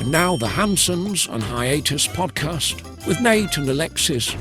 And now the Hansons and Hiatus podcast with Nate and Alexis.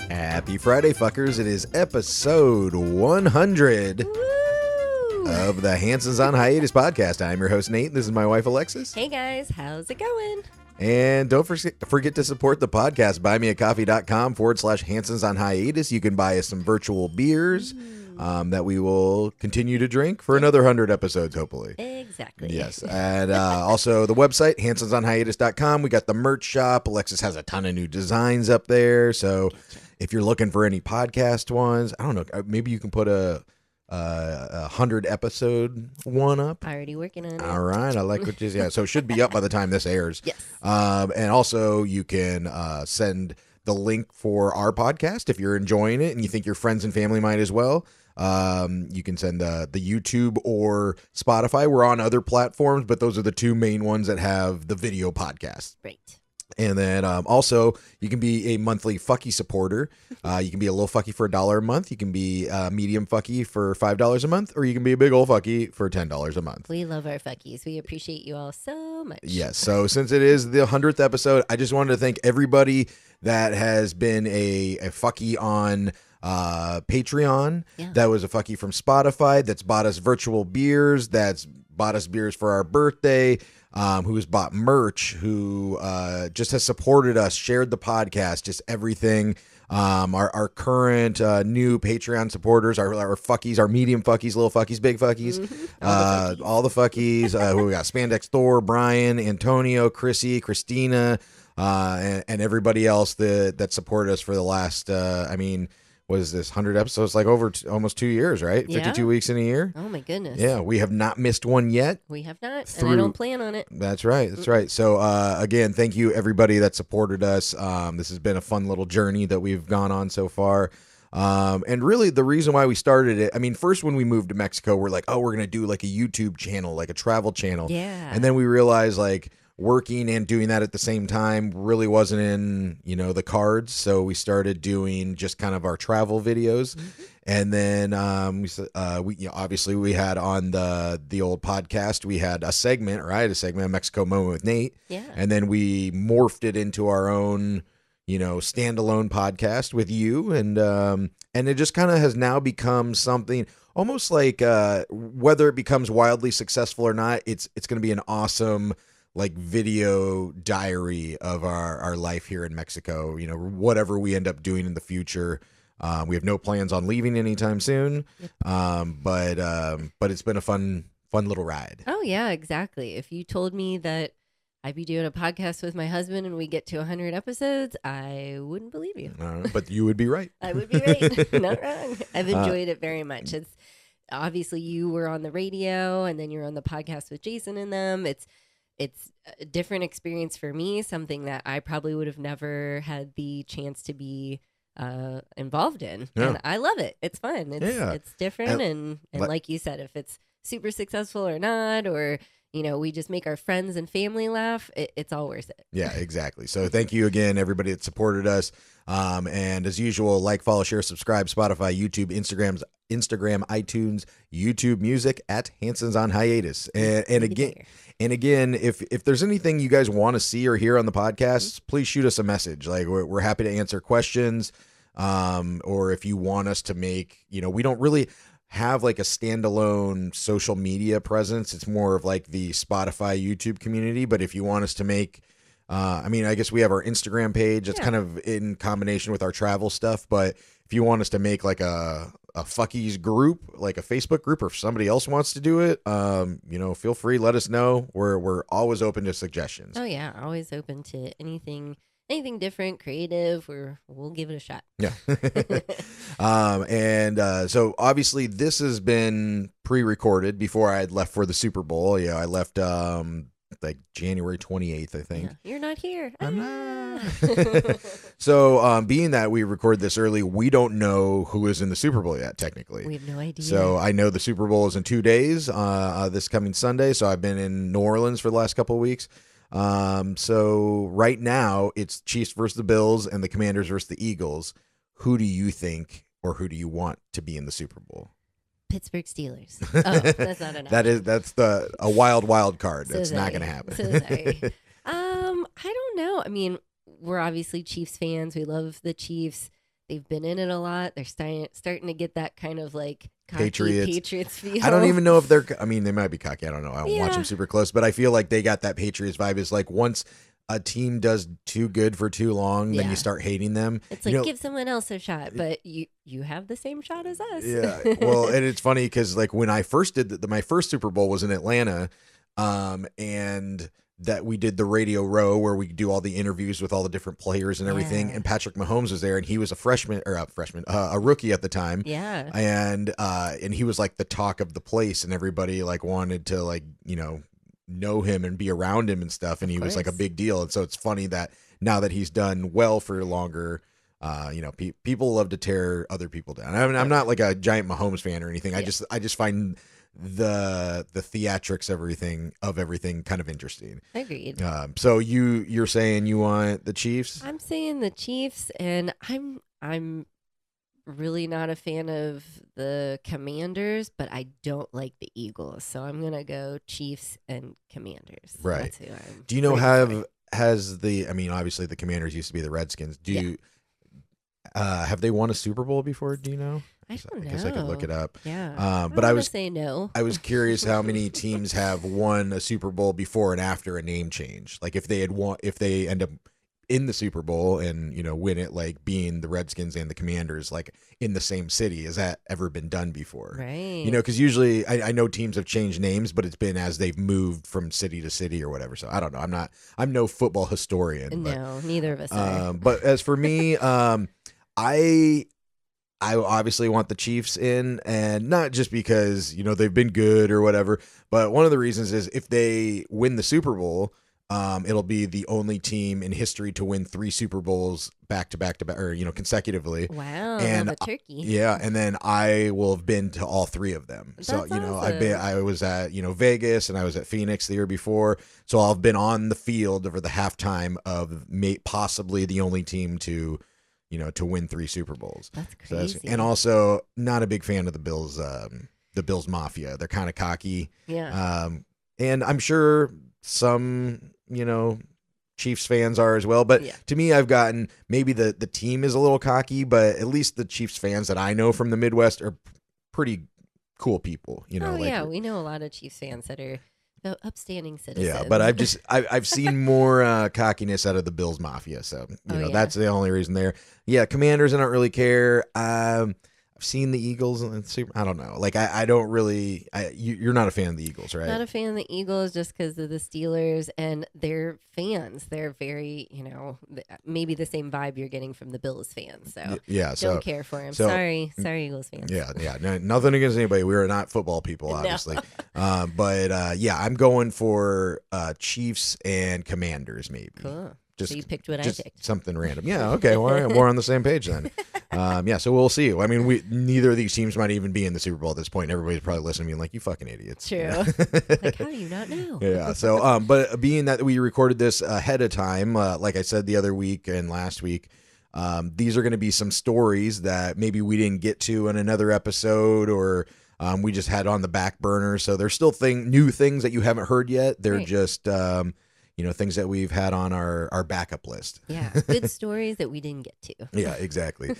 Happy Friday, fuckers. It is episode 100 of the Hansons on Hiatus podcast. I'm your host, Nate, and this is my wife, Alexis. Hey, guys. How's it going? And don't forget to support the podcast. buymeacoffee.com/Hansons on Hiatus. You can buy us some virtual beers that we will continue to drink for another 100 episodes, hopefully. Exactly. Yes. And also the website, hansonsonhiatus.com. We got the merch shop. Alexis has a ton of new designs up there. So if you're looking for any podcast ones, I don't know, maybe you can put a 100 episode one up. Already working on it. All right. I like what you yeah. So it should be up by the time this airs. Yes. And also you can send the link for our podcast if you're enjoying it and you think your friends and family might as well. You can send the YouTube or Spotify. We're on other platforms, but those are the two main ones that have the video podcast. Right. And then also, you can be a monthly fucky supporter. You can be a little fucky for $1 a month. You can be medium fucky for $5 a month, or you can be a big old fucky for $10 a month. We love our fuckies. We appreciate you all so much. Yes. So since it is the 100th episode, I just wanted to thank everybody that has been a fucky on Patreon. Yeah. That was a fucky from Spotify. That's bought us virtual beers. That's bought us beers for our birthday. Who has bought merch, who just has supported us, shared the podcast, just everything. Our current new Patreon supporters, our fuckies, our medium fuckies, little fuckies, big fuckies, all the fuckies. Who we got? Spandex Thor, Brian, Antonio, Chrissy, Christina, and everybody else that supported us for the last, what is this, 100 episodes? Like over almost 2 years, right? Yeah. 52 weeks in a year. Oh, my goodness. Yeah, we have not missed one yet. We have not, and I don't plan on it. That's right. That's right. So, again, thank you, everybody that supported us. This has been a fun little journey that we've gone on so far. And really, the reason why we started it, first when we moved to Mexico, we're like, oh, we're going to do like a YouTube channel, like a travel channel. Yeah. And then we realized, like, working and doing that at the same time really wasn't in, the cards. So we started doing just kind of our travel videos. Mm-hmm. And then we obviously we had on the old podcast, we had a segment, Mexico Moment with Nate. Yeah. And then we morphed it into our own, standalone podcast with you. And it just kind of has now become something almost like whether it becomes wildly successful or not, it's going to be an awesome like video diary of our life here in Mexico, whatever we end up doing in the future. We have no plans on leaving anytime soon. But it's been a fun little ride. Oh, yeah, exactly. If you told me that I'd be doing a podcast with my husband and we get to 100 episodes, I wouldn't believe you. But you would be right. I would be right. Not wrong. I've enjoyed it very much. It's obviously you were on the radio and then you're on the podcast with Jason and them. It's a different experience for me, something that I probably would have never had the chance to be involved in. Yeah. And I love it. It's fun. It's different. And like you said, if it's super successful or not, or, we just make our friends and family laugh, it's all worth it. Yeah, exactly. So thank you again, everybody that supported us. And as usual, like, follow, share, subscribe, Spotify, YouTube, Instagram, iTunes, YouTube Music at Hansons on Hiatus. And again, if there's anything you guys want to see or hear on the podcast, please shoot us a message. Like we're happy to answer questions. Or if you want us to make, we don't really have like a standalone social media presence. It's more of like the Spotify, YouTube community. But if you want us to make, I guess we have our Instagram page. It's kind of in combination with our travel stuff. But if you want us to make like a fuckies group, like a Facebook group, or if somebody else wants to do it, feel free, let us know. We're always open to suggestions. Oh yeah, always open to anything different, creative, we'll give it a shot. Yeah. So obviously this has been pre-recorded before I had left for the Super Bowl. Yeah, I left like January 28th, I think. Yeah. You're not here. I'm not. So being that we record this early, we don't know who is in the Super Bowl yet, technically. We have no idea. So I know the Super Bowl is in 2 days, this coming Sunday. So I've been in New Orleans for the last couple of weeks. So right now it's Chiefs versus the Bills and the Commanders versus the Eagles. Who do you think, or who do you want to be in the Super Bowl? Pittsburgh Steelers. Oh, that's not an option. That's a wild card. So That's not sorry. going to happen. So sorry. I don't know. I mean, we're obviously Chiefs fans. We love the Chiefs. They've been in it a lot. They're starting to get that kind of like cocky Patriots feel. I don't even know if they're. I mean, they might be cocky. I don't know. I don't watch Yeah. them super close, but I feel like they got that Patriots vibe. Is like once a team does too good for too long, then Yeah. you start hating them. It's like, You know- give someone else a shot, but you have the same shot as us. Yeah. Well, and it's funny because like when I first did my first Super Bowl was in Atlanta, and that we did the Radio Row where we do all the interviews with all the different players and everything. Yeah. And Patrick Mahomes was there, and he was a rookie at the time. Yeah. And he was like the talk of the place, and everybody like wanted to like, know him and be around him and stuff. And he was like a course. big deal. And so it's funny that now that he's done well for longer, people love to tear other people down. I mean, I'm not like a giant Mahomes fan or anything. Yeah. I just find the theatrics of everything kind of interesting. Agreed. So you're saying you want the Chiefs? I'm saying the Chiefs, and I'm really not a fan of the Commanders, but I don't like the Eagles. So I'm gonna go Chiefs and Commanders. Right. That's who I'm Do you know rooting for. obviously the Commanders used to be the Redskins. Have they won a Super Bowl before? Do you know? I don't know. guess I could look it up. Yeah. But I was say no. I was curious how many teams have won a Super Bowl before and after a name change. Like if they end up in the Super Bowl and win it, like being the Redskins and the Commanders like in the same city. Has that ever been done before? Right. Because usually I know teams have changed names, but it's been as they've moved from city to city or whatever. So I don't know. I'm no football historian. No, neither of us are. But as for me, I obviously want the Chiefs in, and not just because, they've been good or whatever, but one of the reasons is if they win the Super Bowl, it'll be the only team in history to win 3 Super Bowls back to back or, consecutively. Wow. And the turkey. Yeah, and then I will have been to all 3 of them. So, That's I was at, Vegas and I was at Phoenix the year before. So I've been on the field over the halftime of possibly the only team to win 3 Super Bowls. That's So crazy. and also not a big fan of the Bills Mafia. They're kind of cocky. Yeah. And I'm sure some, Chiefs fans are as well. But Yeah. to me, I've gotten maybe the team is a little cocky, but at least the Chiefs fans that I know from the Midwest are pretty cool people. yeah, we know a lot of Chiefs fans that are upstanding citizens. Yeah, but I've seen more cockiness out of the Bills Mafia, so yeah. that's the only reason there. Yeah, Commanders, I don't really care. I've seen the Eagles, and I don't know. Like I don't really. You're not a fan of the Eagles, right? Not a fan of the Eagles just because of the Steelers and their fans. They're very, maybe the same vibe you're getting from the Bills fans. So Yeah, don't care for them. so- Sorry, Eagles fans. Yeah. No, nothing against anybody. We are not football people, No. obviously. But I'm going for Chiefs and Commanders, maybe. Cool. Just, So you picked what I just picked. something random. Yeah. Okay. Well, all right, we're on the same page then. So we'll see. I mean, neither of these teams might even be in the Super Bowl at this point. Everybody's probably listening, being like, "You fucking idiots." True. Like, how do you not know? Yeah. So, but being that we recorded this ahead of time, like I said the other week and last week, these are going to be some stories that maybe we didn't get to in another episode, or we just had on the back burner. So there's still new things that you haven't heard yet. They're Right. just things that we've had on our backup list. Yeah, good stories that we didn't get to. Yeah, exactly.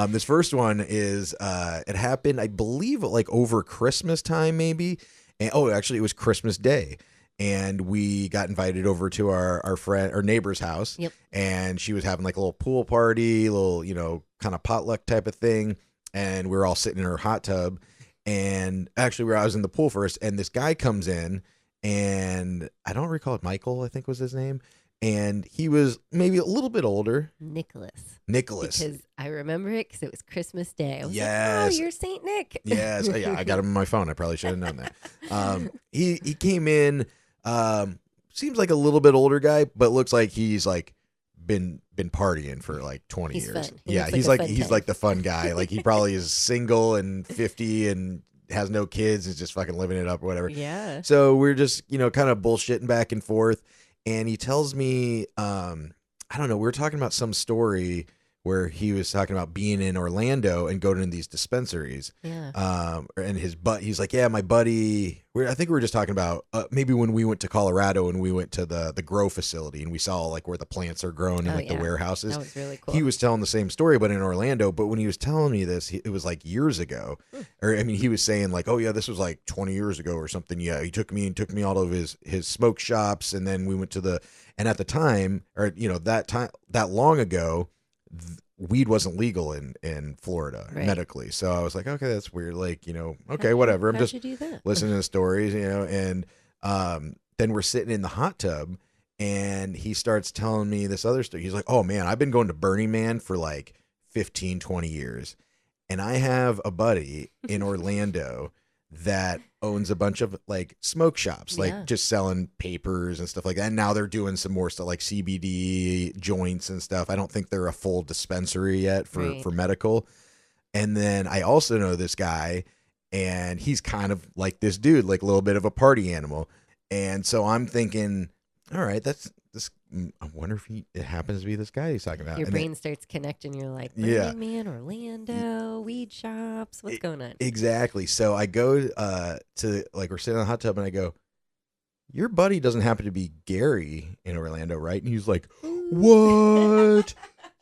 This first one is it happened, I believe, like over Christmas time, maybe. And actually, it was Christmas Day, and we got invited over to our neighbor's house. Yep. And she was having like a little pool party, little kind of potluck type of thing, and we were all sitting in her hot tub. And actually, I was in the pool first, and this guy comes in. And I don't recall it. Michael, I think was his name. And he was maybe a little bit older. Nicholas. Nicholas. Because I remember it because it was Christmas Day. I was like, Yes. oh, you're Saint Nick. Yes. Yeah, I got him on my phone. I probably should have known that. He came in, seems like a little bit older guy, but looks like he's like been partying for like 20 He's years. fun. He Yeah, looks he's like like a fun he's type. like the fun guy. Like he probably is single and 50 and has no kids, is just fucking living it up or whatever. Yeah. So we're just, kind of bullshitting back and forth. And he tells me, I don't know, we were talking about some story where he was talking about being in Orlando and going to these dispensaries. Yeah. And he's like, yeah, my buddy. I think we were just talking about maybe when we went to Colorado and we went to the grow facility and we saw like where the plants are grown in the warehouses. That was really cool. He was telling the same story, but in Orlando. But when he was telling me this, it was like years ago. Or I mean, he was saying like, oh yeah, this was like 20 years ago or something. Yeah, he took me all of his smoke shops, and then we went to and at the time, or that long ago, weed wasn't legal in Florida medically. So I was like, okay, that's weird. Like, okay, whatever. I'm just listening to stories, and then we're sitting in the hot tub and he starts telling me this other story. He's like, oh man, I've been going to Burning Man for like 15, 20 years. And I have a buddy in Orlando that owns a bunch of like smoke shops, like just selling papers and stuff like that. And now they're doing some more stuff like CBD joints and stuff. I don't think they're a full dispensary yet for medical. And then I also know this guy, and he's kind of like this dude, like a little bit of a party animal. And so I'm thinking, all right, that's this. I wonder if it happens to be this guy he's talking about. Your brain starts connecting. You're like, Burning Man, Orlando, weed shops. What's going on? Exactly. So I go to, like, we're sitting in the hot tub and I go, your buddy doesn't happen to be Gary in Orlando, right? And he's like, what?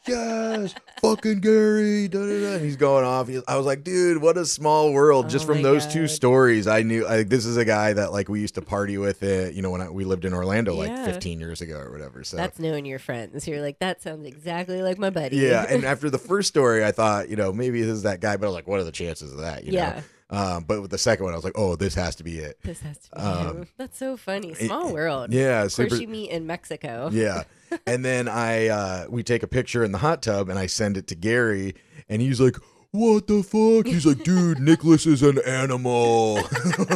Yes, fucking Gary. Da, da, da. And he's going off. I was like, dude, what a small world. Just from those two stories, I knew this is a guy that like we used to party with it, when we lived in Orlando like 15 years ago or whatever. So that's knowing your friends. You're like, that sounds exactly like my buddy. Yeah. And after the first story, I thought, maybe this is that guy, but I was like, what are the chances of that? Yeah. But with the second one, I was like, oh, this has to be it. This has to be him. That's so funny. Small world. Yeah. Of course you meet in Mexico. Yeah. And then we take a picture in the hot tub and I send it to Gary and he's like, what the fuck? He's like, dude, Nicholas is an animal.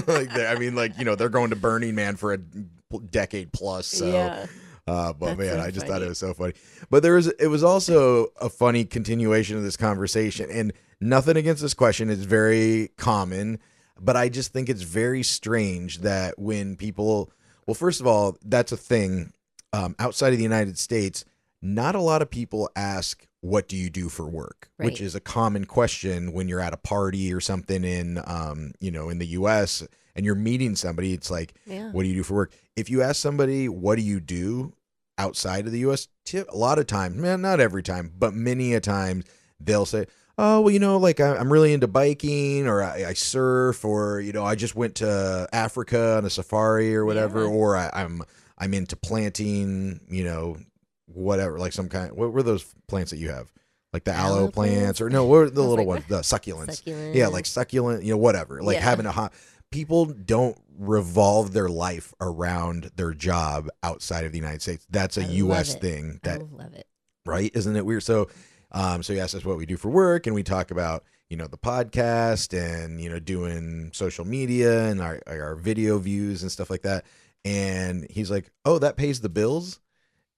They're going to Burning Man for a decade plus. So, yeah. But That's man, so I just funny. thought it was so funny. But it was also a funny continuation of this conversation, and nothing against this question. It's very common, but I just think it's very strange that when people, well, first of all, that's a thing. Outside of the United States, not a lot of people ask, what do you do for work? Right. Which is a common question when you're at a party or something in the US and you're meeting somebody. It's like, what do you do for work? If you ask somebody, what do you do outside of the US? A lot of times, man, not every time, but many a time they'll say, oh, well, like I'm really into biking, or I surf, or, I just went to Africa on a safari or whatever, or I'm into planting, whatever, like some kind. What were those plants that you have? Like the aloe plants, or no, what were the little ones? The succulents. Succulent. Yeah, like succulent, whatever. Like having a hot. People don't revolve their life around their job outside of the United States. That's a U.S. thing. I love it. Right? Isn't it weird? So he asked us what we do for work, and we talk about, the podcast and, doing social media and our video views and stuff like that. And he's like, oh, that pays the bills.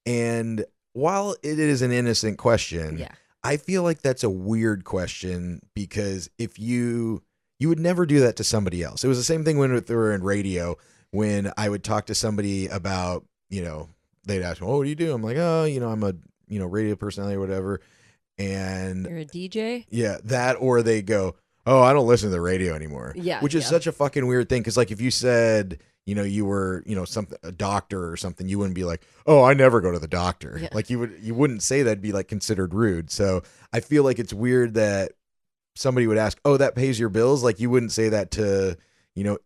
And while it is an innocent question, I feel like that's a weird question, because if you would never do that to somebody else. It was the same thing when we were in radio, when I would talk to somebody about, they'd ask me, oh, what do you do? I'm like, oh, I'm a, radio personality or whatever. And you're a DJ? Yeah, that, or they go, oh, I don't listen to the radio anymore. Yeah. Which is such a fucking weird thing. Because like if you said, you were, a doctor or something, you wouldn't be like, oh, I never go to the doctor. Yeah. Like you wouldn't say that'd be like considered rude. So I feel like it's weird that somebody would ask, oh, that pays your bills. Like you wouldn't say that to,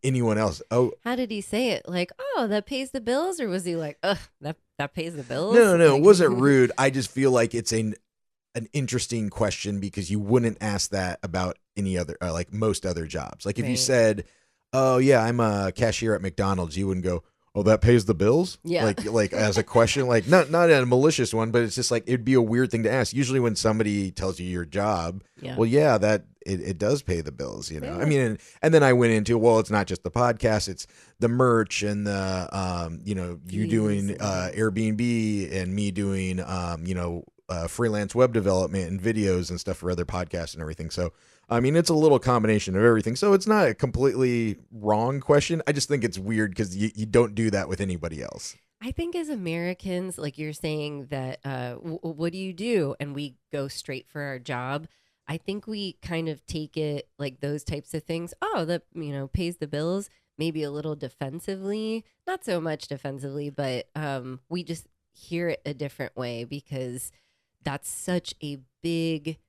anyone else. Oh, how did he say it? Like, oh, that pays the bills? Or was he like, ugh, that pays the bills? No, like, it wasn't rude. I just feel like it's an interesting question, because you wouldn't ask that about any other, like most other jobs. Like if you said, oh yeah, I'm a cashier at McDonald's, you wouldn't go, oh, that pays the bills? Yeah. Like as a question, like not a malicious one, but it's just like, it'd be a weird thing to ask. Usually when somebody tells you your job, well, yeah, that it does pay the bills, Yeah. I mean, and then I went into, well, it's not just the podcast, it's the merch and the, you doing Airbnb and me doing, freelance web development and videos and stuff for other podcasts and everything. So, I mean, it's a little combination of everything. So it's not a completely wrong question. I just think it's weird because you don't do that with anybody else. I think as Americans, like you're saying that, what do you do? And we go straight for our job. I think we kind of take it like those types of things. Oh, that, pays the bills, maybe a little defensively, not so much defensively, but we just hear it a different way because that's such a big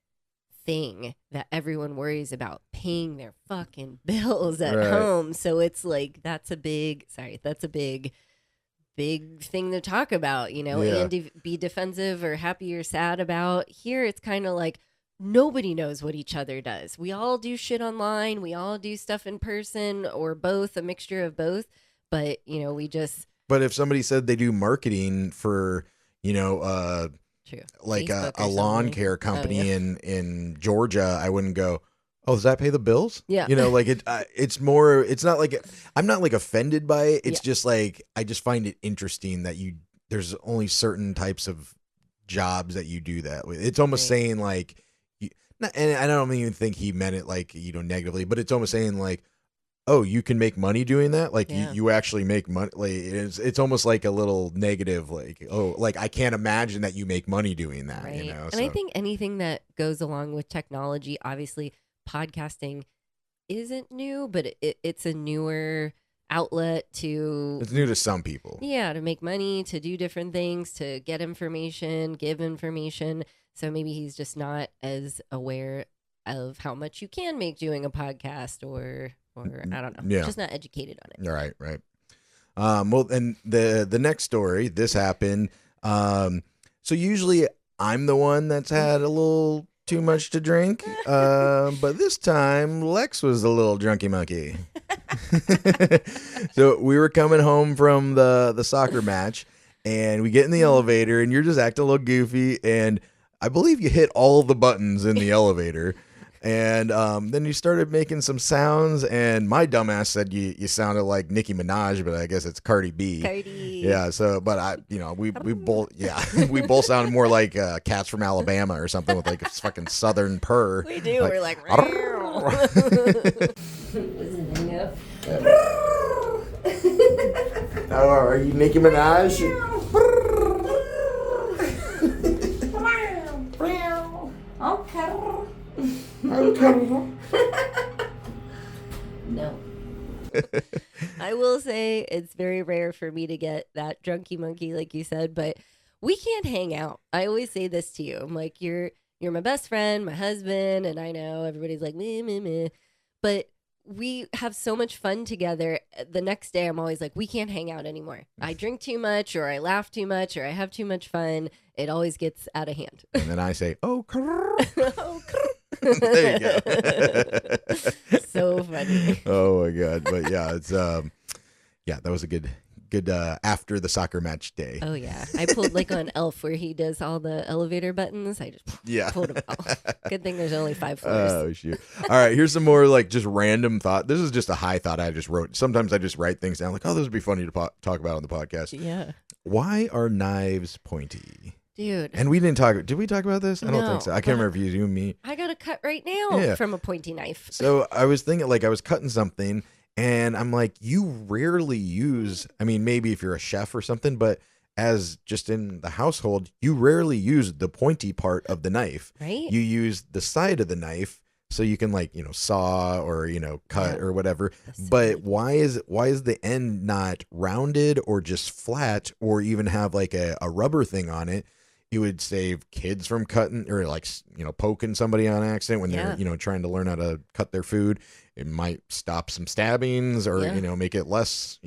thing that everyone worries about, paying their fucking bills at home. So it's like, that's a big thing to talk about, and be defensive or happy or sad about. Here, it's kind of like nobody knows what each other does. We all do shit online. We all do stuff in person or both, a mixture of both. But, we just. But if somebody said they do marketing for, True. like a lawn care company in Georgia, I wouldn't go, oh, does that pay the bills? Yeah. Like it's more, it's not like, I'm not like offended by it. It's just like, I just find it interesting that there's only certain types of jobs that you do that with. It's almost saying like, and I don't even think he meant it like, negatively, but it's almost saying like, oh, you can make money doing that? Like you actually make money. Like it's almost like a little negative, like, oh, like I can't imagine that you make money doing that, right. And so. I think anything that goes along with technology, obviously podcasting isn't new, but it's a newer outlet to. It's new to some people. Yeah, to make money, to do different things, to get information, give information. So maybe he's just not as aware of how much you can make doing a podcast or I don't know. Just not educated on it. Right. Well, and the next story, this happened. So usually I'm the one that's had a little too much to drink. But this time Lex was a little drunky monkey. So we were coming home from the soccer match and we get in the elevator and you're just acting a little goofy. And I believe you hit all the buttons in the elevator. And then you started making some sounds, and my dumbass said you sounded like Nicki Minaj, but I guess it's Cardi B. Cardi. Yeah. So, but we both we both sounded more like cats from Alabama or something with like a fucking southern purr. We do. Like, we're like. Oh, are you Nicki Minaj? No. I will say it's very rare for me to get that drunky monkey, like you said, but we can't hang out. I always say this to you. I'm like, you're my best friend, my husband, and I know everybody's like, meh. But we have so much fun together. The next day, I'm always like, we can't hang out anymore. I drink too much, or I laugh too much, or I have too much fun. It always gets out of hand. And then I say, oh, Oh, there you go. So funny. Oh my God. But yeah, it's that was a good after the soccer match day. Oh yeah. I pulled like on Elf where he does all the elevator buttons. I just pulled them all. Good thing there's only 5 floors. Oh shoot. All right, here's some more like just random thought. This is just a high thought I just wrote. Sometimes I just write things down like, oh, this would be funny to talk about on the podcast. Yeah. Why are knives pointy? Dude. And we didn't talk. Did we talk about this? I don't think so. I can't remember if you and me. I got a cut right now from a pointy knife. So I was thinking, like, I was cutting something, and I'm like, you rarely use. I mean, maybe if you're a chef or something, but as just in the household, you rarely use the pointy part of the knife. Right. You use the side of the knife so you can like saw or cut or whatever. But why is the end not rounded or just flat or even have like a rubber thing on it? It would save kids from cutting or like, poking somebody on accident when they're, trying to learn how to cut their food. It might stop some stabbings or, make it less,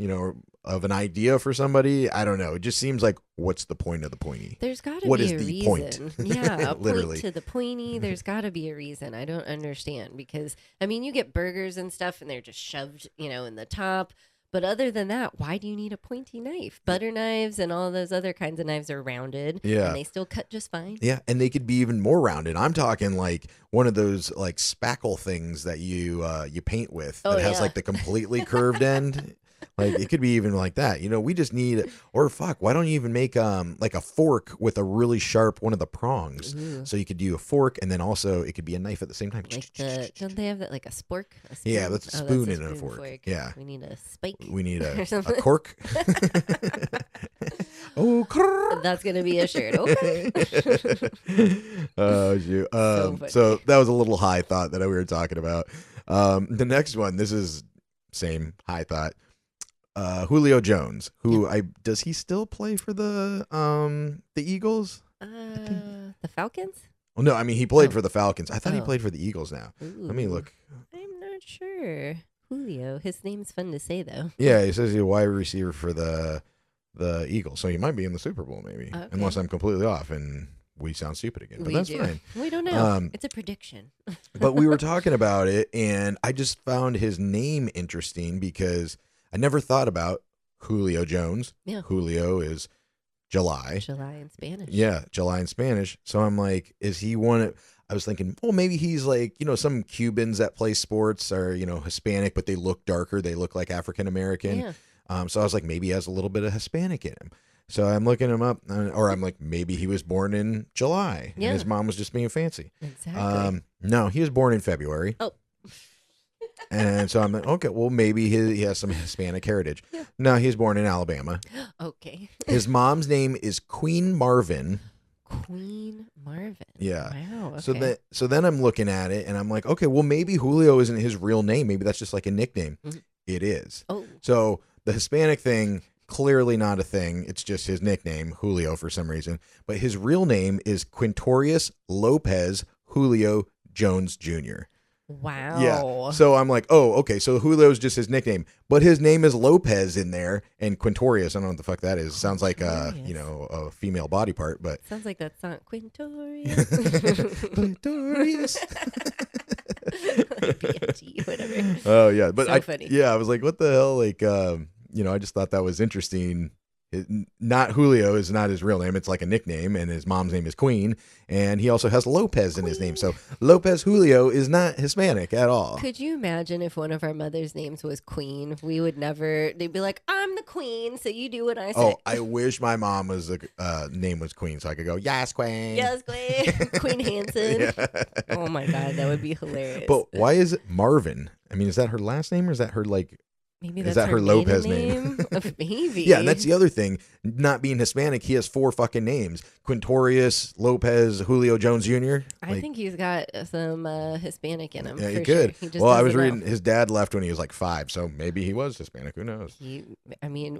of an idea for somebody. I don't know. It just seems like, what's the point of the pointy? There's got to be a reason. Point? Yeah, a literally. Point to the pointy. There's got to be a reason. I don't understand because, I mean, you get burgers and stuff and they're just shoved, in the top. But other than that, why do you need a pointy knife? Butter knives and all those other kinds of knives are rounded. Yeah. And they still cut just fine. Yeah. And they could be even more rounded. I'm talking like one of those like spackle things that you paint with that has like the completely curved end. Like it could be even like that. We just need, why don't you even make like a fork with a really sharp one of the prongs? Ooh. So you could do a fork and then also it could be a knife at the same time. Like don't they have that like a spork? Yeah, that's a spoon and a fork. Yeah. We need a spike. We need a something. cork. Oh, crrr. That's gonna be a shirt. Okay. Oh, shoot. So that was a little high thought that we were talking about. The next one, this is same high thought. Julio Jones, who does he still play for the Eagles? The Falcons? Well, no, I mean he played for the Falcons. I thought he played for the Eagles now. Ooh. Let me look. I'm not sure. Julio. His name's fun to say though. Yeah, he says he's a wide receiver for the Eagles, so he might be in the Super Bowl maybe, unless I'm completely off and we sound stupid again. But that's fine. We don't know. It's a prediction. But we were talking about it, and I just found his name interesting because I never thought about Julio Jones. Yeah. Julio is July. July in Spanish. Yeah, July in Spanish. So I'm like, is he one of... I was thinking, well, maybe he's like, some Cubans that play sports are, Hispanic, but they look darker. They look like African American. Yeah. So I was like, maybe he has a little bit of Hispanic in him. So I'm looking him up, or I'm like, maybe he was born in July and his mom was just being fancy. Exactly. No, he was born in February. Oh. And so I'm like, okay, well, maybe he has some Hispanic heritage. Yeah. No, he was born in Alabama. Okay. His mom's name is Queen Marvin. Queen Marvin. Yeah. Wow. Okay. So then I'm looking at it and I'm like, okay, well, maybe Julio isn't his real name. Maybe that's just like a nickname. Mhm. It is. Oh. So the Hispanic thing, clearly not a thing. It's just his nickname, Julio, for some reason. But his real name is Quintorius Lopez Julio Jones Jr. Wow. Yeah. So I'm like, oh, okay. So Julio's just his nickname, but his name is Lopez in there, and Quintorius. I don't know what the fuck that is. Sounds like a female body part, but Sounds like that song, Quintorius. Quintorius. PNG, whatever. Oh yeah, but So funny. Yeah, I was like, what the hell? Like, I just thought that was interesting. Not Julio is not his real name. It's like a nickname, and his mom's name is Queen, and he also has Lopez in his name. So Lopez Julio is not Hispanic at all. Could you imagine if one of our mother's names was Queen? We would never. They'd be like, "I'm the Queen, so you do what I say." Oh, I wish my mom was name was Queen, so I could go, yes, Queen. Yes, Queen. Queen Hanson. Yeah. Oh my God, that would be hilarious. But why is it Marvin? I mean, is that her last name, or is that her like? Maybe Is that's that her maiden Lopez name? Maybe. Yeah, and that's the other thing. Not being Hispanic, he has 4 fucking names: Quintorius Lopez Julio Jones Jr. I think he's got some Hispanic in him. Yeah, for he could. Sure. He just Well, I was doesn't know. reading his dad left when he was like 5, so maybe he was Hispanic. Who knows?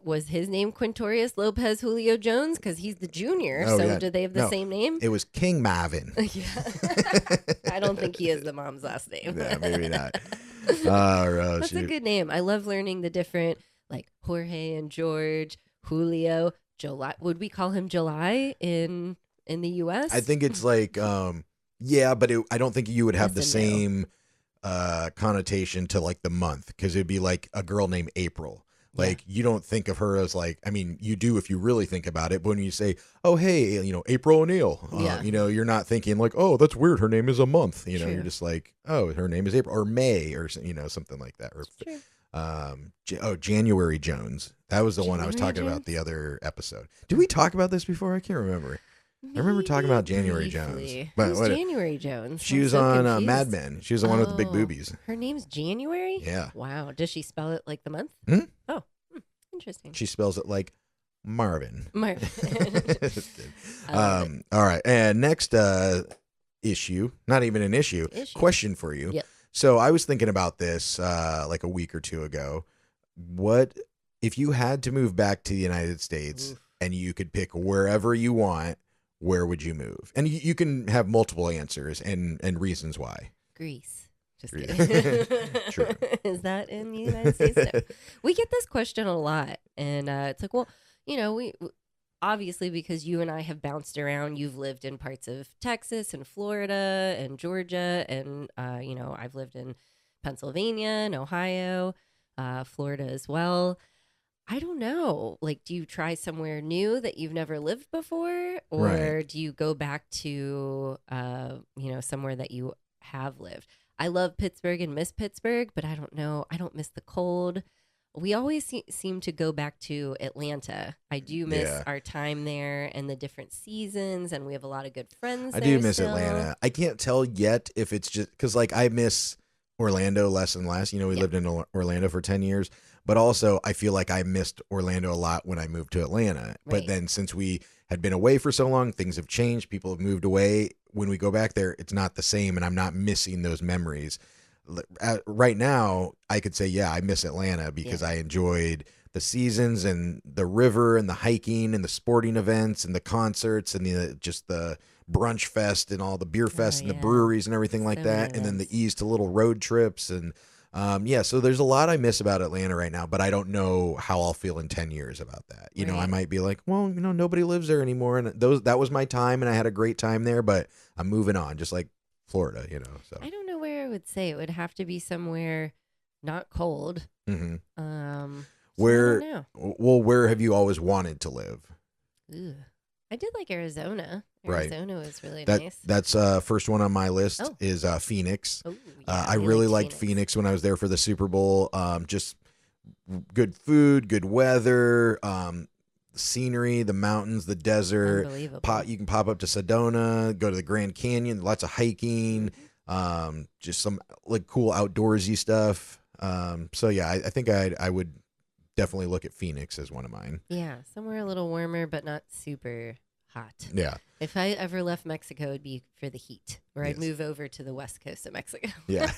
Was his name Quintorius Lopez Julio Jones? Because he's the junior. Oh, so yeah. do they have the same name? It was King Marvin. Yeah. I don't think he is the mom's last name. Yeah, maybe not. That's a good name. I love learning the different, like Jorge and George, Julio, July. Would we call him July in the U.S.? I think it's like, yeah, but I don't think you would have the Yes and no. same connotation to like the month, because it'd be like a girl named April. Like, you don't think of her as like, I mean, you do if you really think about it. But when you say, oh, hey, April O'Neil, you're not thinking like, oh, that's weird. Her name is a month. True. You're just like, oh, her name is April or May or, something like that. Or, January Jones. That was the one I was talking about the other episode. Did we talk about this before? I can't remember. I remember talking about January Jones. But Who's January Jones? She I'm was so on confused. Mad Men. She was the one with the big Oh, boobies. Her name's January? Yeah. Wow. Does she spell it like the month? Hmm? Oh, interesting. She spells it like Marvin. Marvin. All right. And next issue, not even an issue, question for you. Yep. So I was thinking about this like a week or two ago. What if you had to move back to the United States and you could pick wherever you want, where would you move? And you can have multiple answers and reasons why. Greece. Just Greece. kidding. True. Is that in the United States? No. We get this question a lot. And it's like, well, we obviously, because you and I have bounced around, you've lived in parts of Texas and Florida and Georgia. And, I've lived in Pennsylvania and Ohio, Florida as well. I don't know. Like, do you try somewhere new that you've never lived before? Or do you go back to, somewhere that you have lived? I love Pittsburgh and miss Pittsburgh, but I don't know. I don't miss the cold. We always seem to go back to Atlanta. I do miss our time there and the different seasons, and we have a lot of good friends I there do miss still. Atlanta. I can't tell yet if it's just because, like, I miss Orlando less and less. We lived in Orlando for 10 years, but also I feel like I missed Orlando a lot when I moved to Atlanta. Right. But then since we had been away for so long, things have changed. People have moved away. When we go back there, it's not the same, and I'm not missing those memories. Right now, I could say, yeah, I miss Atlanta because I enjoyed the seasons and the river and the hiking and the sporting events and the concerts and the brunch fest and all the beer fest and the breweries and everything like that. And then the ease to little road trips. And so there's a lot I miss about Atlanta right now, but I don't know how I'll feel in 10 years about that. I might be like, well, nobody lives there anymore. And that was my time and I had a great time there, but I'm moving on, just like Florida, so. I don't know where I would say. It would have to be somewhere not cold. Mm-hmm. Where have you always wanted to live? Ugh. I did like Arizona. Right. Arizona was really nice. That's first one on my list is Phoenix. Oh, I really liked Phoenix when I was there for the Super Bowl. Just good food, good weather, scenery, the mountains, the desert. Unbelievable. You can pop up to Sedona, go to the Grand Canyon, lots of hiking, just some like cool outdoorsy stuff. I think I would definitely look at Phoenix as one of mine. Yeah, somewhere a little warmer, but not super hot. Yeah. If I ever left Mexico, it'd be for the heat, or I'd move over to the west coast of Mexico. Yeah.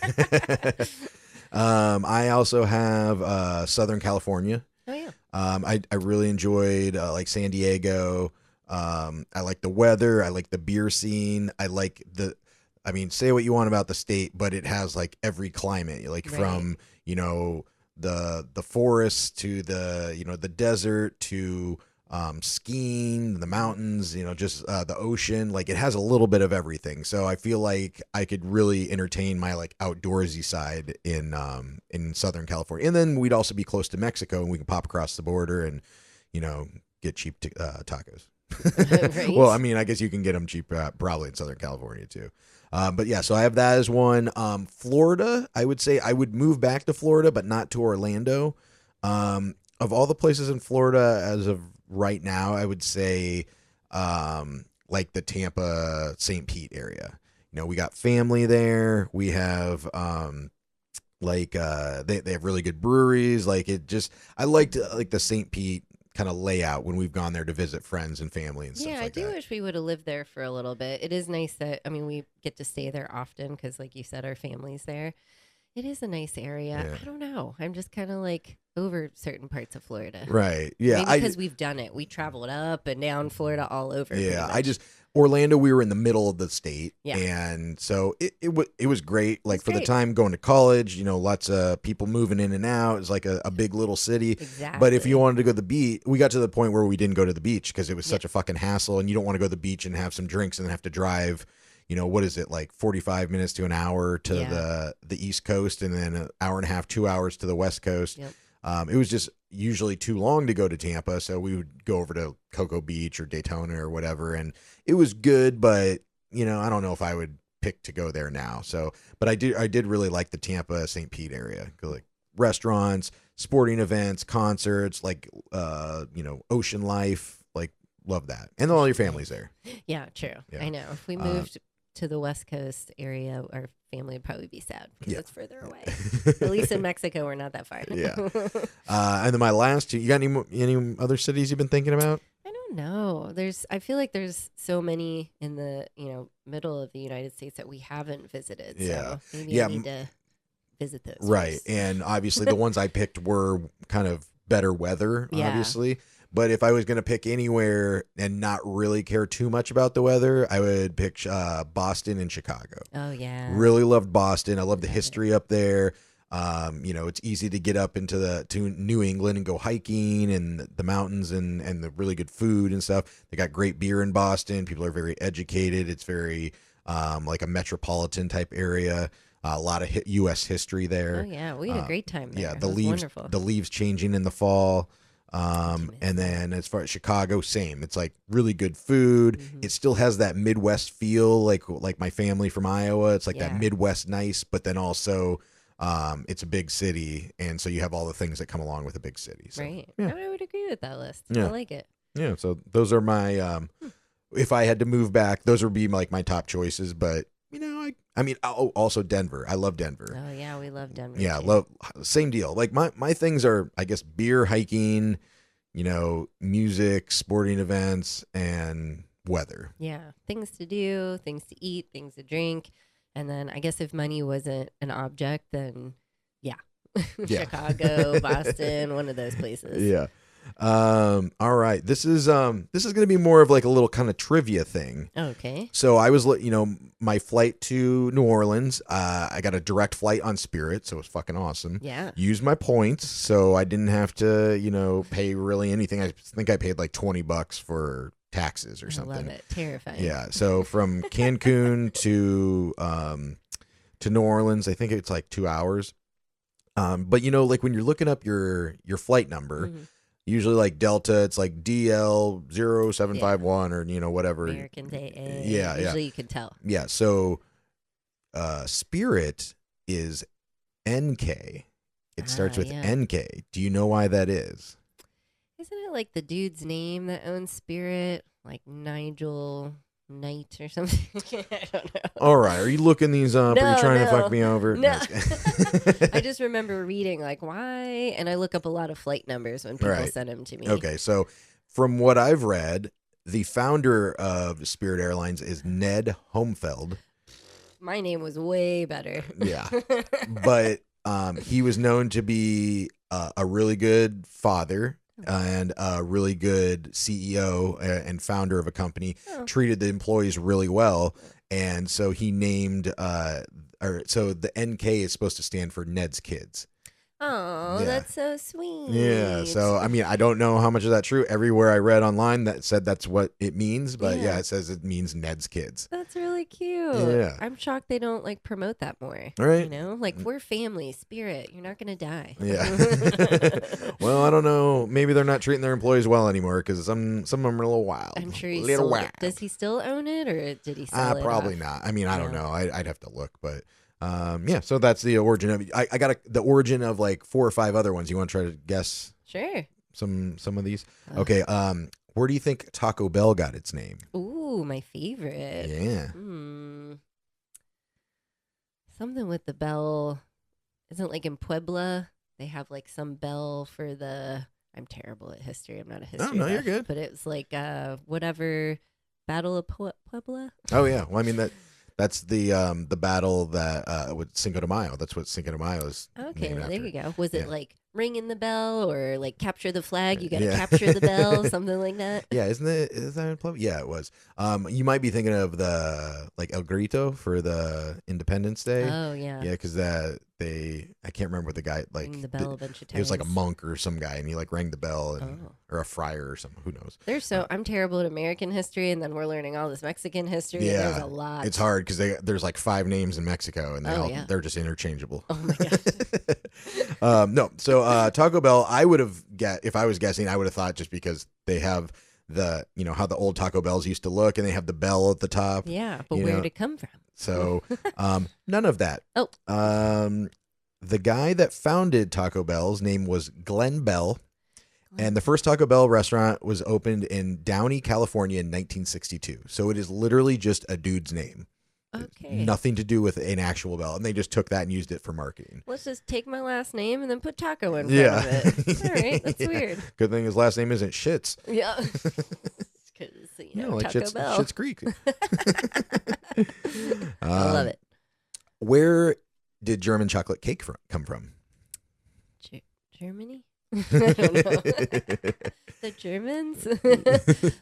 I also have Southern California. Oh, yeah. I really enjoyed like San Diego. I like the weather. I like the beer scene. I like say what you want about the state, but it has like every climate, like from, the forest to the desert to skiing, the mountains, just the ocean. Like it has a little bit of everything. So I feel like I could really entertain my like outdoorsy side in Southern California. And then we'd also be close to Mexico and we can pop across the border and, get cheap tacos. Right. Well, I guess you can get them cheap probably in Southern California too. But yeah, so I have that as one. Florida, I would say I would move back to Florida, but not to Orlando. Of all the places in Florida as of right now, I would say like the Tampa, St. Pete area. We got family there. We have they have really good breweries. I liked like the St. Pete kind of layout when we've gone there to visit friends and family and stuff like that. Yeah, I do wish we would have lived there for a little bit. It is nice that, we get to stay there often because, like you said, our family's there. It is a nice area. Yeah. I don't know. I'm just kind of like over certain parts of Florida. Right. Yeah. Maybe because we've done it. We traveled up and down Florida all over. Yeah. Orlando, we were in the middle of the state. Yeah. And so it was great. Like for the time going to college, lots of people moving in and out. It's like a big little city. Exactly. But if you wanted to go to the beach, we got to the point where we didn't go to the beach because it was such a fucking hassle. And you don't want to go to the beach and have some drinks and then have to drive, what is it, like 45 minutes to an hour to the East Coast and then an hour and a half, 2 hours to the West Coast. Yep. It was just usually too long to go to Tampa, so we would go over to Cocoa Beach or Daytona or whatever, and it was good, but I don't know if I would pick to go there now. So, but I did really like the Tampa, St. Pete area, like restaurants, sporting events, concerts, like ocean life, like love that, and all your family's there. Yeah, true. Yeah. I know. If we moved to the West Coast area, our family would probably be sad because it's further away. At least in Mexico, we're not that far. Yeah. And then my last two, you got any other cities you've been thinking about? I don't know. I feel like there's so many in the middle of the United States that we haven't visited. Yeah. So maybe I need to visit those. Right. First. And obviously the ones I picked were kind of better weather, obviously. But if I was going to pick anywhere and not really care too much about the weather, I would pick Boston and Chicago. Oh, yeah. Really loved Boston. I love the history up there. It's easy to get up to New England and go hiking and the mountains and the really good food and stuff. They got great beer in Boston. People are very educated. It's very like a metropolitan type area. A lot of U.S. history there. Oh, yeah. We had a great time there. Yeah, Wonderful. the leaves changing in the fall. And then as far as Chicago, same. It's like really good food. Mm-hmm. It still has that Midwest feel, like my family from Iowa. It's like that Midwest nice, but then also it's a big city, and so you have all the things that come along with a big city. So, right. Yeah. I would agree with that list. Yeah. I like it. Yeah. So those are my. If I had to move back, those would be like my top choices. But also Denver. I love Denver. Oh yeah, we love Denver. Yeah, too. same deal. Like my things are, I guess, beer, hiking, music, sporting events, and weather. Yeah, things to do, things to eat, things to drink. And then I guess if money wasn't an object, then yeah. Yeah. Chicago, Boston, one of those places. Yeah. All right. This is going to be more of like a little kind of trivia thing. Okay. So I was, my flight to New Orleans, I got a direct flight on Spirit, so it was fucking awesome. Yeah. Used my points, so I didn't have to, pay really anything. I think I paid like $20 for taxes or something. I love it. Terrifying. Yeah. So from Cancun to New Orleans, I think it's like 2 hours. But like when you're looking up your flight number, usually like Delta, it's like DL0751 or whatever. American Day. Yeah, Usually you can tell. Yeah. So Spirit is NK. It starts with NK. Do you know why that is? Isn't it like the dude's name that owns Spirit? Like Nigel Knight or something? I don't know. All right. Are you looking these up? Are you trying to fuck me over? No. I just remember reading like why, and I look up a lot of flight numbers when people send them to me. Okay. So from what I've read, the founder of Spirit Airlines is Ned Homfeld. My name was way better. Yeah. But he was known to be a really good father and a really good CEO and founder of a company, treated the employees really well. And so he named, so the NK is supposed to stand for Ned's Kids. Oh, that's so sweet. Yeah. So, I mean, I don't know how much of that's true. Everywhere I read online that said that's what it means. But yeah, it says it means Ned's Kids. That's really cute. Yeah. I'm shocked they don't like promote that more. Right. Like we're family, Spirit. You're not going to die. Yeah. Well, I don't know. Maybe they're not treating their employees well anymore because some of them are a little wild. I'm sure he's little still. wild. Does he still own it or did he sell it? Probably off? not. I mean, I don't know. I'd have to look, but. Yeah, so that's the origin of it. I got the origin of like 4 or 5 other ones. You want to try to guess? Sure. Some of these. Okay. Where do you think Taco Bell got its name? Ooh, my favorite. Yeah. Something with the bell. Isn't like in Puebla they have like some bell for the. I'm terrible at history. I'm not a history. No, buff, you're good. But it was like whatever Battle of Puebla. Oh yeah. Well, I mean that's the battle that with Cinco de Mayo. That's what Cinco de Mayo is. Okay, named there after. you go. Was it like ringing the bell or like capture the flag? You got to capture the bell, something like that. Yeah, is that in Puebla? Yeah, it was. You might be thinking of the like El Grito for the Independence Day. Oh yeah. Yeah, because I can't remember what the guy like. Ring the bell a bunch of times. He was like a monk or some guy, and he like rang the bell, or a friar or something. Who knows? I'm terrible at American history, and then we're learning all this Mexican history. Yeah, there's a lot. It's hard because there's like 5 names in Mexico, and they're just interchangeable. Oh my god. No, so Taco Bell, I would have if I was guessing, I would have thought just because they have the how the old Taco Bells used to look, and they have the bell at the top. Yeah, but where did it come from? So none of that. Oh. The guy that founded Taco Bell's name was Glenn Bell, and the first Taco Bell restaurant was opened in Downey, California in 1962. So it is literally just a dude's name. Okay. Nothing to do with an actual bell, and they just took that and used it for marketing. Let's just take my last name and then put taco in front of it. All right, that's weird. Good thing his last name isn't Shits. Yeah. Like Taco Bell. Shits Creek. I love it. Where did German chocolate cake come from? Germany? I don't know. The Germans?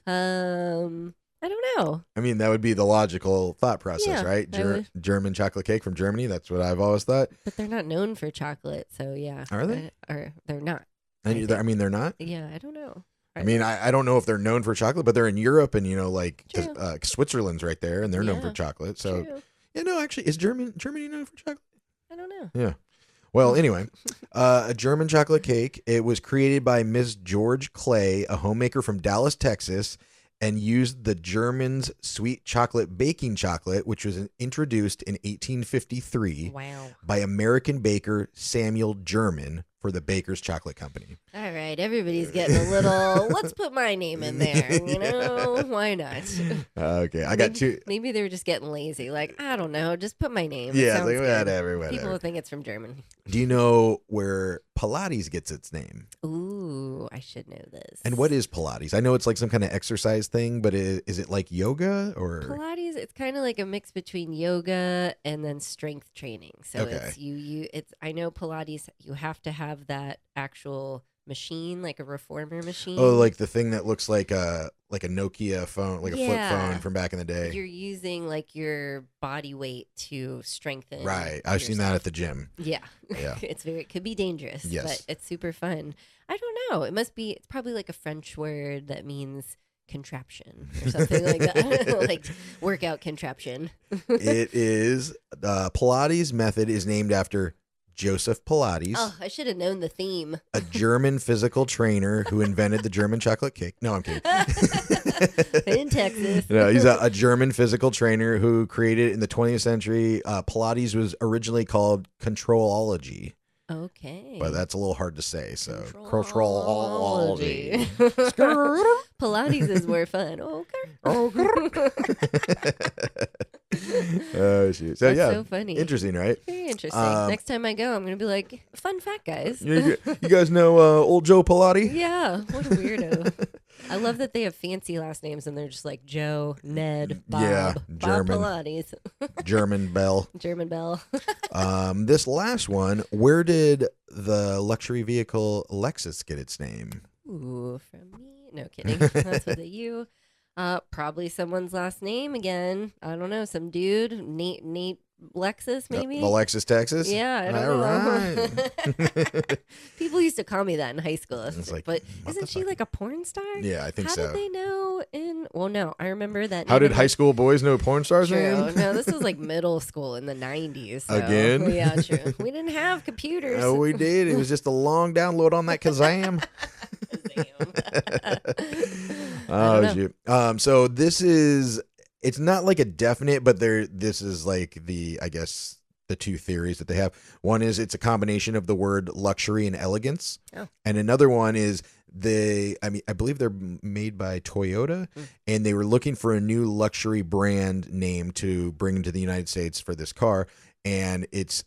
I don't know. I mean, that would be the logical thought process, Yeah, right? German chocolate cake from Germany. That's what I've always thought. But they're not known for chocolate, so yeah. Are they? Or they're not. I mean, they're not? Yeah, I don't know. I mean, I don't know if they're known for chocolate, but they're in Europe, and like Switzerland's right there, and they're known for chocolate. So, actually, is Germany known for chocolate? I don't know. Yeah. Well, anyway, a German chocolate cake. It was created by Miss George Clay, a homemaker from Dallas, Texas, and used the Germans' sweet chocolate baking chocolate, which was introduced in 1853 by American baker Samuel German, for the Baker's Chocolate Company. All right, everybody's getting a little, let's put my name in there, why not? Okay, I got two. Maybe they were just getting lazy, like, I don't know, just put my name. Yeah, Sounds like, good. whatever. People will think it's from German. Do you know where Pilates gets its name? Ooh, I should know this. And what is Pilates? I know it's like some kind of exercise thing, but is it like yoga or? Pilates? It's kind of like a mix between yoga and then strength training. So Okay. it's I know Pilates, you have to have that actual machine, like a reformer machine. Oh, like the thing that looks like a Nokia phone, like a flip Yeah. phone from back in the day. You're using like your body weight to strengthen. Right. I've seen that at the gym. Yeah. Yeah. It could be dangerous, Yes. but it's super fun. I don't know. It's probably like a French word that means contraption or something like that. Like workout contraption. It is, Pilates method is named after Joseph Pilates, Oh, I should have known the theme. a German physical trainer who invented the German chocolate cake. No, I'm kidding. In Texas. No, he's a German physical trainer who created in the 20th century. Pilates was originally called controlology, Okay. but that's a little hard to say. So Controlology. controlology. Pilates is more fun. Okay. Oh shoot! So That's yeah, so funny. interesting, right? Very interesting. Um, Next time I go, I'm going to be like, fun fact, guys. You guys know old Joe Pilates? Yeah, what a weirdo. I love that they have fancy last names and they're just like Joe, Ned, Bob, Yeah, Bob German. Pilates, German Bell. German Bell. This last one, where did the luxury vehicle Lexus get its name? Ooh, from me? No kidding. That's with a U. Probably someone's last name again. I don't know. Some dude, Nate Lexus, maybe. The Lexus, Texas? Yeah, I don't All know. right. People used to call me that in high school. It's like, but what isn't the she fuck? like a porn star? Yeah, I think How so. did they know well, no, I remember that. How did high school boys know porn stars' True. name? No, this was like middle school in the 90s. So. Again? Yeah, true. We didn't have computers. Oh, we did. It was just a long download on that Kazam. I don't know. Shoot. So this is, it's not like a definite, but this is like I guess the two theories that they have. One is it's a combination of the word luxury and elegance. Oh. And another one is I believe they're made by Toyota, and they were looking for a new luxury brand name to bring into the United States for this car. And it's,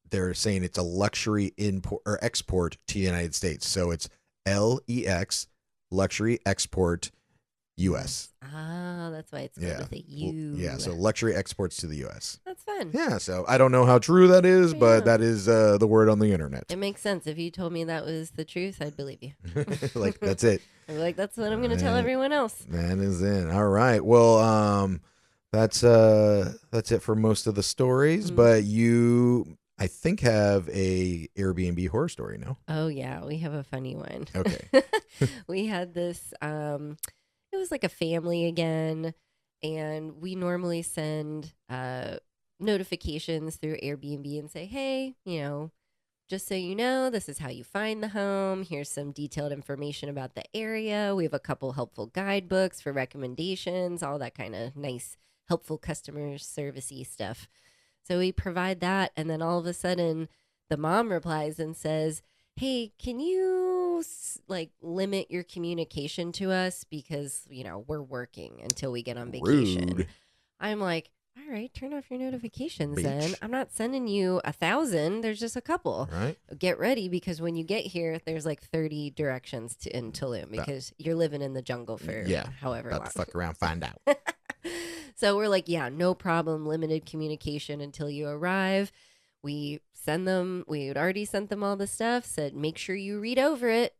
they're saying it's a luxury import or export to the United States. So it's LEX, luxury export US. Ah, that's why it's good with a U. Yeah, so luxury exports to the US. That's fun. Yeah, so I don't know how true that is, but Yeah. that is the word on the internet. It makes sense. If you told me that was the truth, I'd believe you. Like, that's it. I'd be like, that's what I'm going to tell everyone else. That is it. All right. Well, that's it for most of the stories, but you, I think, have a Airbnb horror story, no? Oh, yeah. We have a funny one. Okay. We had this, it was like a family again, and we normally send notifications through Airbnb and say, hey, just so you know, this is how you find the home. Here's some detailed information about the area. We have a couple helpful guidebooks for recommendations, all that kind of nice, helpful customer servicey stuff. So we provide that, and then all of a sudden, the mom replies and says, hey, can you limit your communication to us because, we're working until we get on vacation. Rude. I'm like, all right, turn off your notifications Beach. then. I'm not sending you 1,000. There's just a couple. Right. Get ready because when you get here, there's like 30 directions in Tulum because you're living in the jungle for however About long. to fuck around, find out. So we're like, yeah, no problem. Limited communication until you arrive. We send them. We had already sent them all the stuff. Said, make sure you read over it.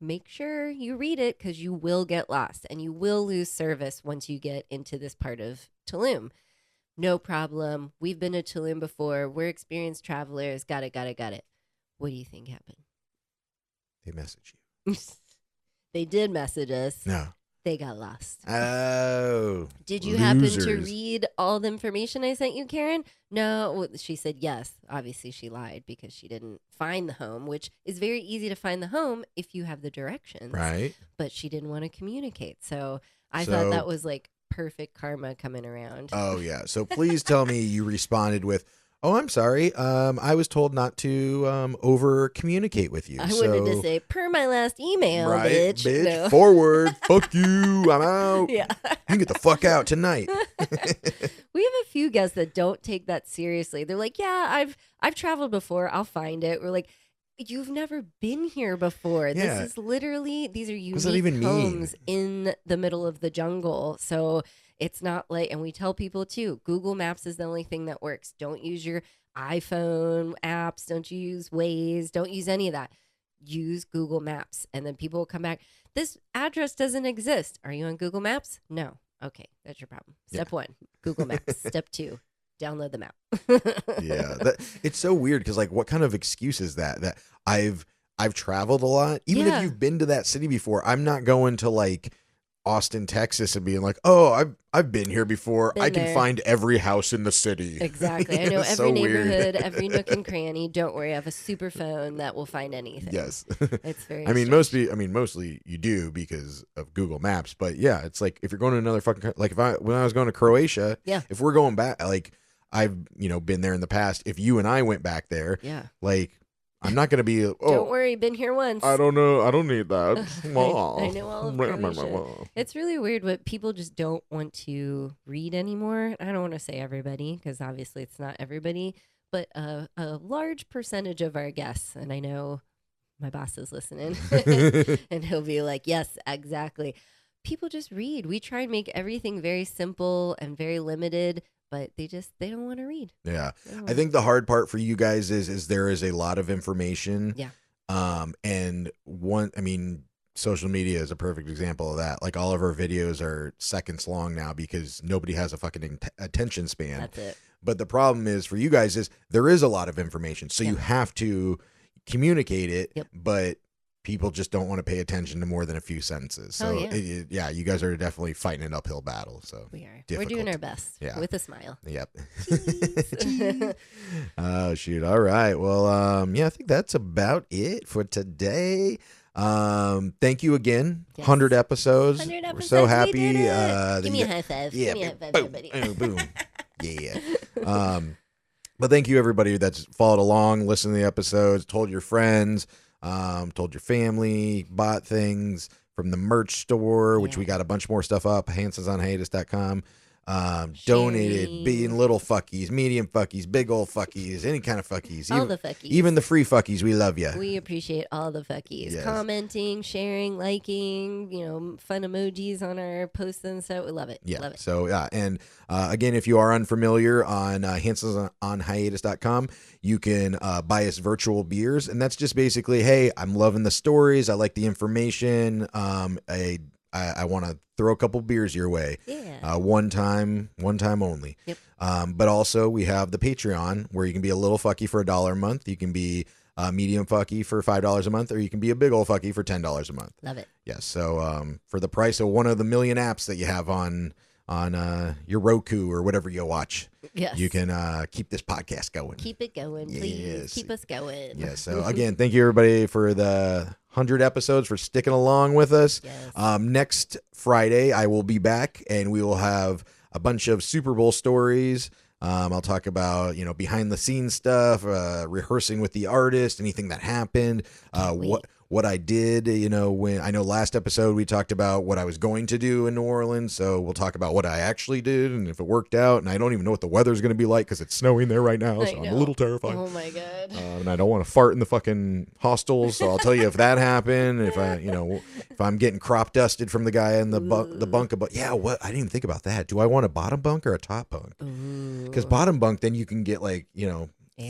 Make sure you read it because you will get lost and you will lose service once you get into this part of Tulum. No problem. We've been to Tulum before. We're experienced travelers. Got it. What do you think happened? They message you. They did message us. No. They got lost. Oh. Did you happen to losers. read all the information I sent you, Karen? No. Well, she said yes. Obviously, she lied because she didn't find the home, which is very easy to find the home if you have the directions. Right. But she didn't want to communicate. So I thought that was like perfect karma coming around. Oh, yeah. So please tell me you responded with, Oh, I'm sorry. I was told not to over communicate with you. I wanted to say, per my last email, right, bitch. No. Forward. Fuck you. I'm out. Yeah. You can get the fuck out tonight. We have a few guests that don't take that seriously. They're like, yeah, I've traveled before. I'll find it. We're like, you've never been here before. Yeah. This is literally, these are What does that even unique mean? homes in the middle of the jungle. So it's not like, and we tell people too, Google Maps is the only thing that works. Don't use your iPhone apps. Don't use Waze. Don't use any of that. Use Google Maps. And then people will come back. This address doesn't exist. Are you on Google Maps? No. Okay. That's your problem. Step 1, Google Maps. Step 2, download the map. Yeah, it's so weird because like, what kind of excuse is that? That I've traveled a lot. Even Yeah. if you've been to that city before, I'm not going to like Austin, Texas, and being like, oh, I've been here before. Been I can there. find every house in the city. Exactly. I know It's every so weird. neighborhood, every nook and cranny. Don't worry, I have a super phone that will find anything. Yes. It's very. I mean, strange. mostly you do because of Google Maps. But yeah, it's like if you're going to another fucking like when I was going to Croatia, Yeah. if we're going back, like I've been there in the past. If you and I went back there, Yeah. like I'm not going to be. Don't Oh, worry, been here once. I don't know. I don't need that. I know all of Croatia. It's really weird what people just don't want to read anymore. I don't want to say everybody because obviously it's not everybody, but a large percentage of our guests, and I know my boss is listening, and he'll be like, yes, exactly. People just read. We try and make everything very simple and very limited, but they don't want to read. Yeah. They don't I wanna- think the hard part for you guys is there is a lot of information. Yeah. And social media is a perfect example of that. Like all of our videos are seconds long now because nobody has a fucking attention span. That's it. But the problem is for you guys is there is a lot of information. So you have to communicate it, Yep. but people just don't want to pay attention to more than a few sentences. So Oh, yeah. you guys are definitely fighting an uphill battle. So We are. difficult. We're doing our best. Yeah. With a smile. Yep. Cheese. Oh shoot. All right. Well, I think that's about it for today. Thank you again. Yes. 100 episodes. 100 We're episodes. so happy. We did it. That Give me you a got- high five. Yeah. Give me a high five, Boom. everybody. Boom. Yeah. But thank you everybody that's followed along, listened to the episodes, told your friends, told your family, bought things from the merch store, which Yeah. we got a bunch more stuff up, hansonsonhiatus.com. Donated, Sharing. being little fuckies, medium fuckies, big old fuckies, any kind of fuckies, All even, the fuckies. even the free fuckies. We love you. We appreciate all the fuckies. Yes. Commenting, sharing, liking, fun emojis on our posts and stuff. We love it. Yeah. Love it. So, yeah. And again, if you are unfamiliar on hansonsonhiatus.com, you can buy us virtual beers. And that's just basically, hey, I'm loving the stories. I like the information. I want to throw a couple beers your way. Yeah. One time only. Yep. But also we have the Patreon where you can be a little fucky for $1 a month. You can be medium fucky for $5 a month, or you can be a big old fucky for $10 a month. Love it. Yes. So for the price of one of the million apps that you have on your Roku or whatever you watch, Yes. you can keep this podcast going. Keep it going, please. Yes. Keep us going. Yeah. So again, thank you everybody for the 100 episodes, for sticking along with us. Yes. Next Friday, I will be back and we will have a bunch of Super Bowl stories. I'll talk about, behind the scenes stuff, rehearsing with the artist, anything that happened, what I did, when I know last episode we talked about what I was going to do in New Orleans. So we'll talk about what I actually did and if it worked out. And I don't even know what the weather's going to be like because it's snowing there right now. So I'm a little terrified. Oh my God. And I don't want to fart in the fucking hostels. So I'll tell you if that happened, if if I'm getting crop dusted from the guy in the bunk above. Yeah. What? I didn't even think about that. Do I want a bottom bunk or a top bunk? Because bottom bunk, then you can get Air.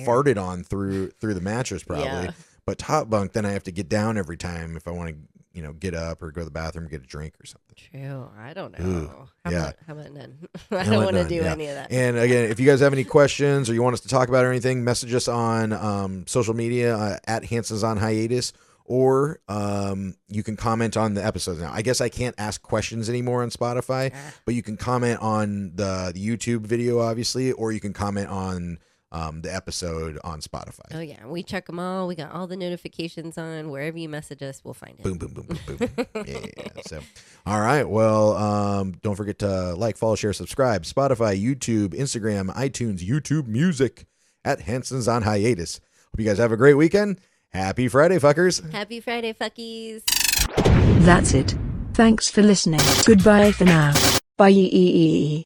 farted on through the mattress probably. Yeah. But top bunk, then I have to get down every time if I want to, get up or go to the bathroom, get a drink or something. True. I don't know. Ooh, How yeah. about none? I don't want to do any of that. And again, if you guys have any questions or you want us to talk about anything, message us on social media at Hansons on Hiatus, or you can comment on the episodes. Now, I guess I can't ask questions anymore on Spotify, but you can comment on the YouTube video, obviously, or you can comment on the episode on Spotify. Oh yeah, we check them all. We got all the notifications on. Wherever you message us, we'll find it. Boom, boom, boom, boom, boom. Yeah. So, all right. Well, don't forget to like, follow, share, subscribe. Spotify, YouTube, Instagram, iTunes, YouTube Music, at Hansons on Hiatus. Hope you guys have a great weekend. Happy Friday, fuckers. Happy Friday, fuckies. That's it. Thanks for listening. Goodbye for now. Bye.